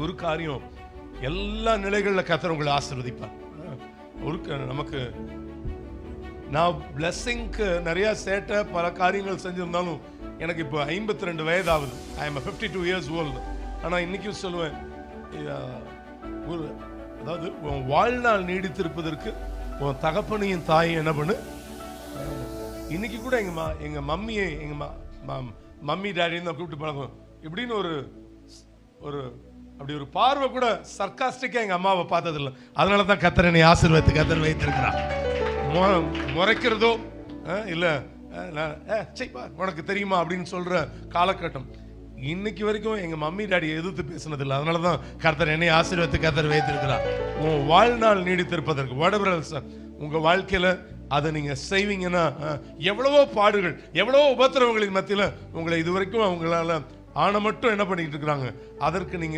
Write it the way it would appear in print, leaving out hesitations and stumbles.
ஒரு காரியம், எல்லா நிலைகளில் கர்த்தர் உங்களை ஆசீர்வதிப்பார். நமக்கு நான் பிளெஸிங்க்கு நிறைய சேட்டை பல காரியங்கள் செஞ்சிருந்தாலும் எனக்கு இப்போ 52 வயதாகுது. I am 52 years old. ஆனால் இன்னைக்கும் சொல்லுவேன், அதாவது உன் வாழ்நாள் நீடித்திருப்பதற்கு உன் தகப்பனையும் தாயும் என்ன பண்ணு. இன்னைக்கு கூட எங்க மம்மியை மம்மி டேடின்னு தான் கூப்பிட்டு பழகும். இப்படின்னு அப்படி ஒரு பார்வை கூட சர்க்காஸ்டிக்கா எங்க அம்மாவை பார்த்ததில்லை. அதனால தான் கர்த்தர் என்னை ஆசீர்வதித்து கர்த்தர் வைத்திருக்கிறார். முறைக்கிறதோ இல்லை உனக்கு தெரியுமா அப்படின்னு சொல்ற காலகட்டம் இன்னைக்கு வரைக்கும் எங்க மம்மி டாடி எதிர்த்து பேசினதில்லை. அதனால தான் கர்த்தர் என்னை ஆசீர்வதித்து கர்த்தர் வைத்திருக்கிறார். உன் வாழ்நாள் நீடித்திருப்பதற்கு whatever else உங்க வாழ்க்கையில அதை நீங்க செய்வீங்கன்னா, எவ்வளவோ பாடுகள் எவ்வளவோ உபத்திரவங்களின் மத்தியில உங்களை இதுவரைக்கும் அவங்களால ஆன மட்டும் என்ன பண்ணிட்டு இருக்கிறாங்க, அதற்கு நீங்க